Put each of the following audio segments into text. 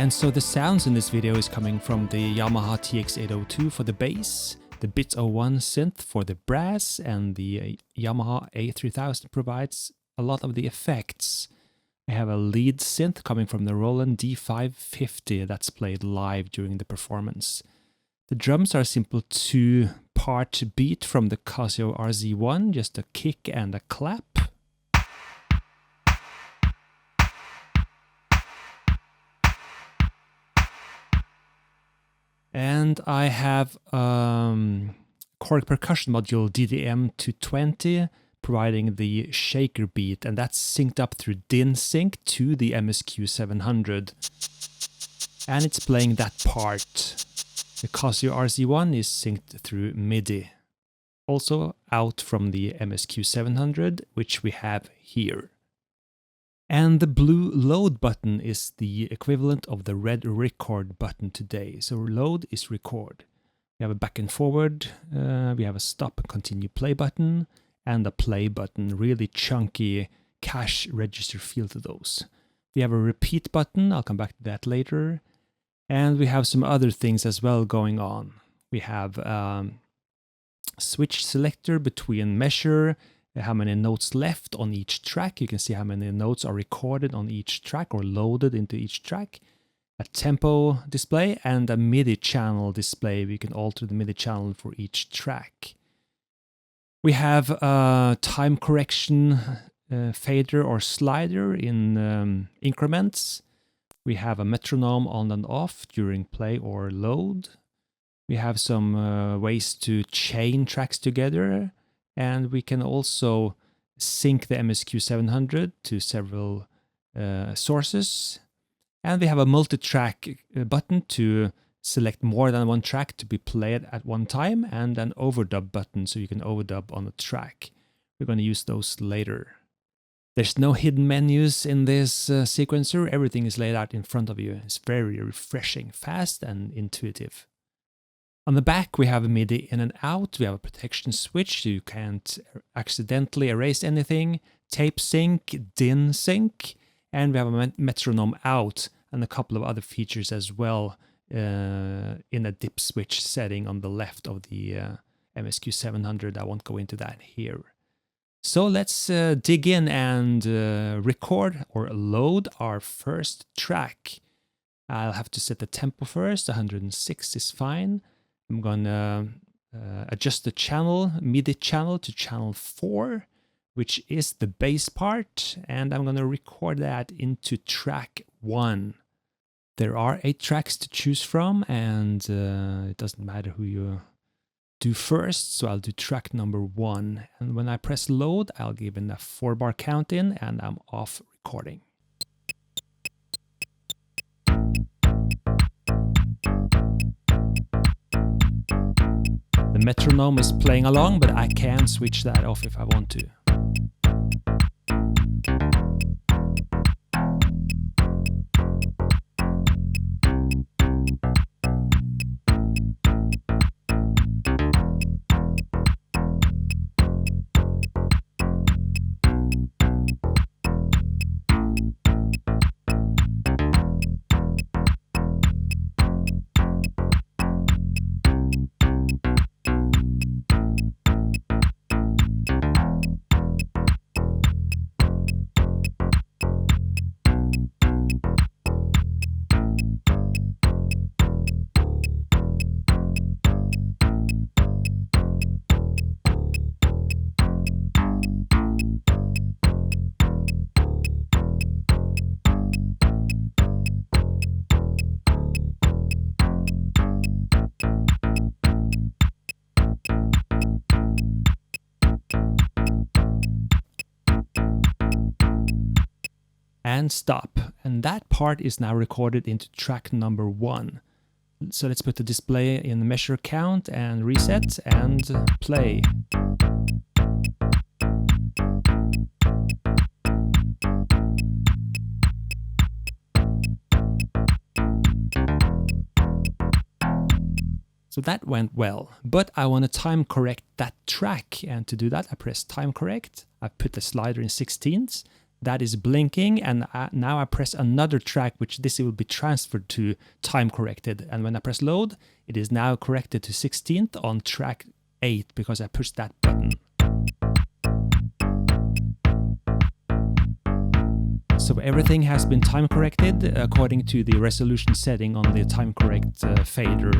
And so the sounds in this video is coming from the Yamaha TX-802 for the bass, the Bit 01 synth for the brass, and the Yamaha A3000 provides a lot of the effects. I have a lead synth coming from the Roland D550 that's played live during the performance. The drums are a simple 2-part beat from the Casio RZ1, just a kick and a clap. And I have Korg percussion module DDM220 providing the shaker beat, and that's synced up through DIN sync to the MSQ-700. And it's playing that part. The Casio RZ1 is synced through MIDI. Also out from the MSQ-700, which we have here. And the blue load button is the equivalent of the red record button today. So load is record. We have a back and forward, we have a stop and continue play button, and a play button, really chunky cash register feel to those. We have a repeat button, I'll come back to that later. And we have some other things as well going on. We have switch selector between measure, how many notes left on each track. You can see how many notes are recorded on each track or loaded into each track. A tempo display and a MIDI channel display. We can alter the MIDI channel for each track. We have a time correction fader or slider in increments. We have a metronome on and off during play or load. We have some ways to chain tracks together. And we can also sync the MSQ-700 to several sources. And we have a multi-track button to select more than one track to be played at one time, and an overdub button so you can overdub on a track. We're going to use those later. There's no hidden menus in this sequencer. Everything is laid out in front of you. It's very refreshing, fast and intuitive. On the back, we have a MIDI in and out. We have a protection switch so you can't accidentally erase anything. Tape sync, DIN sync, and we have a metronome out and a couple of other features as well in a dip switch setting on the left of the MSQ-700. I won't go into that here. So let's dig in and record or load our first track. I'll have to set the tempo first. 106 is fine. I'm going to adjust the channel, MIDI channel to channel 4, which is the bass part, and I'm going to record that into track 1. There are 8 tracks to choose from, and it doesn't matter who you do first, so I'll do track number 1. And when I press load, I'll give in a 4-bar count in, and I'm off recording. The metronome is playing along, but I can switch that off if I want to. And stop. And that part is now recorded into track number 1. So let's put the display in measure count and reset and play. So that went well, but I want to time correct that track, and to do that I press time correct. I put the slider in 16ths, that is blinking, and now I press another track, which this will be transferred to time corrected. And when I press load, it is now corrected to 16th on track 8 because I pushed that button. So everything has been time corrected according to the resolution setting on the time correct fader.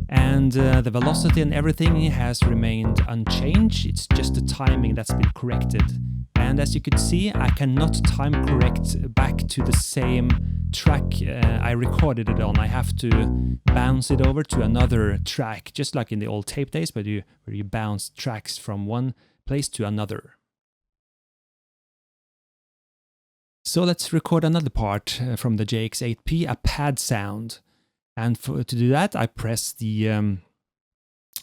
And the velocity and everything has remained unchanged. It's just the timing that's been corrected. And as you can see, I cannot time correct back to the same track I recorded it on. I have to bounce it over to another track, just like in the old tape days, where you bounce tracks from one place to another. So let's record another part from the JX-8P, a pad sound. And to do that, I press the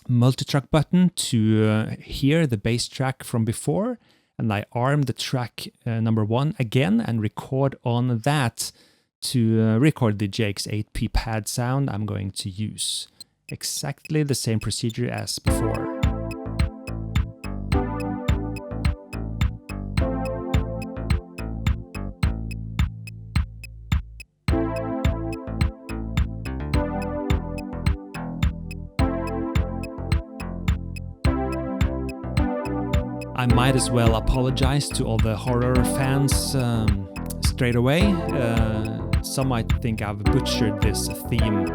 multi-track button to hear the bass track from before, and I arm the track number 1 again and record on that to record the JX-8P pad sound I'm going to use. Exactly the same procedure as before. I might as well apologize to all the horror fans straight away. Some might think I've butchered this theme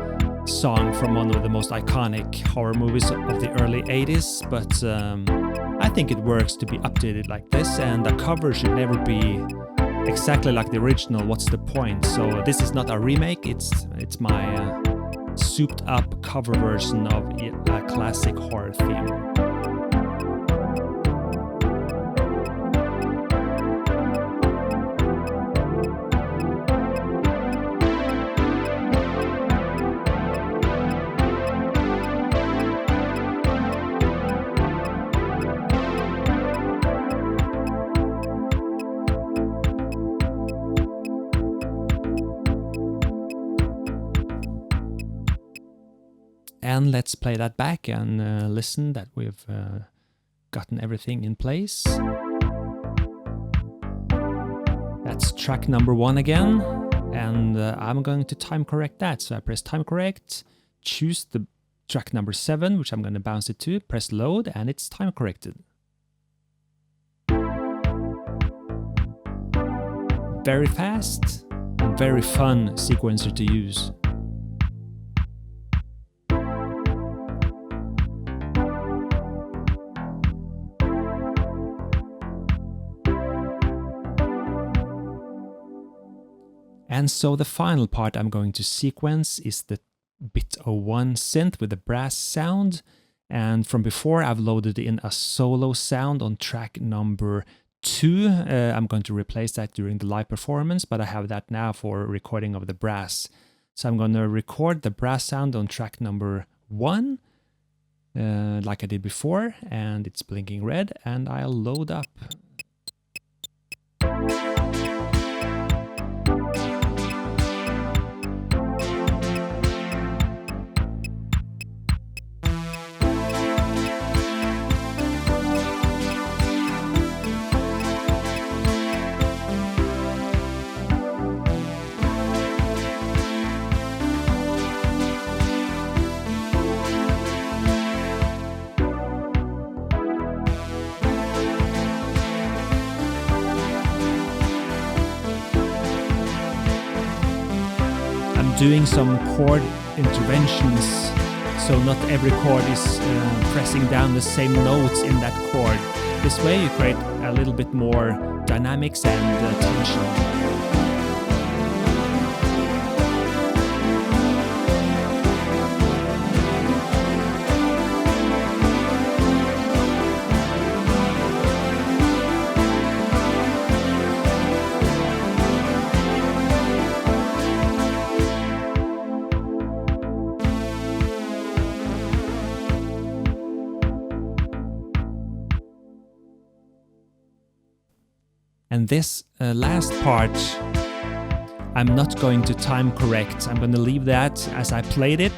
song from one of the most iconic horror movies of the early 80s, but I think it works to be updated like this, and the cover should never be exactly like the original. What's the point? So this is not a remake, it's my souped up cover version of a classic horror theme. And let's play that back and listen that we've gotten everything in place. That's track number 1 again, and I'm going to time correct that. So I press time correct, choose the track number 7, which I'm going to bounce it to, press load, and it's time corrected. Very fast and very fun sequencer to use. And so the final part I'm going to sequence is the bit 01 synth with the brass sound. And from before I've loaded in a solo sound on track number 2. I'm going to replace that during the live performance, but I have that now for recording of the brass. So I'm going to record the brass sound on track number 1, like I did before, and it's blinking red, and I'll load up. Doing some chord interventions, so not every chord is pressing down the same notes in that chord. This way you create a little bit more dynamics and tension. And this last part, I'm not going to time correct. I'm going to leave that as I played it,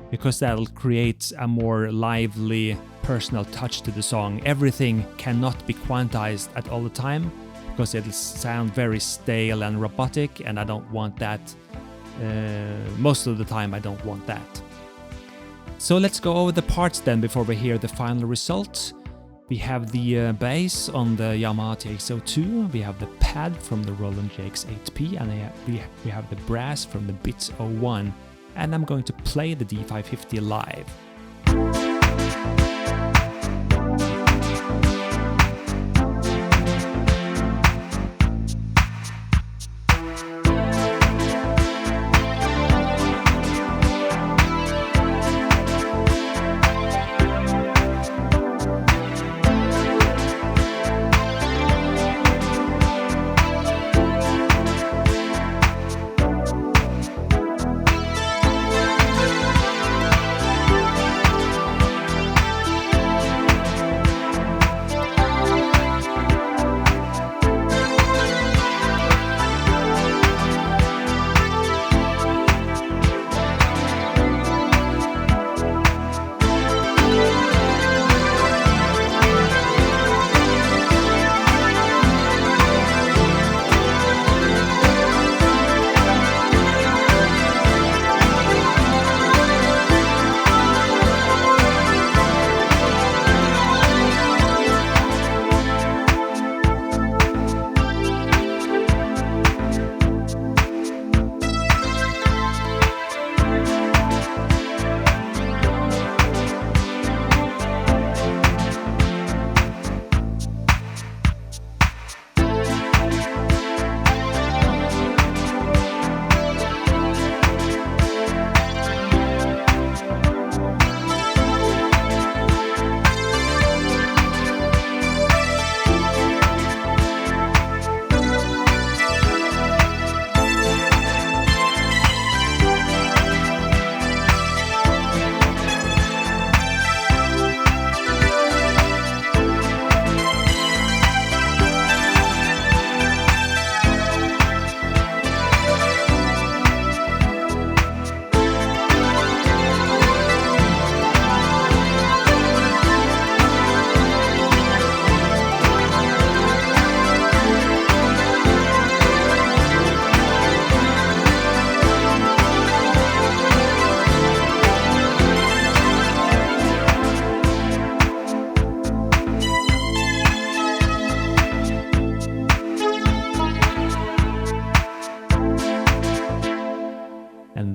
because that'll create a more lively personal touch to the song. Everything cannot be quantized at all the time, because it'll sound very stale and robotic, and I don't want that. Most of the time I don't want that. So let's go over the parts then before we hear the final result. We have the bass on the Yamaha TX-02, we have the pad from the Roland JX-8P, and we have the brass from the Bits 01, and I'm going to play the D550 live.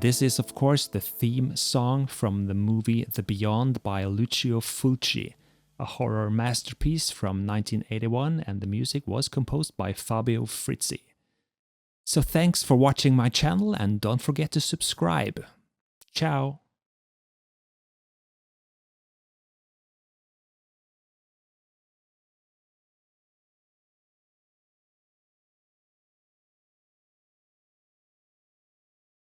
This is, of course, the theme song from the movie The Beyond by Lucio Fulci, a horror masterpiece from 1981, and the music was composed by Fabio Frizzi. So thanks for watching my channel, and don't forget to subscribe. Ciao!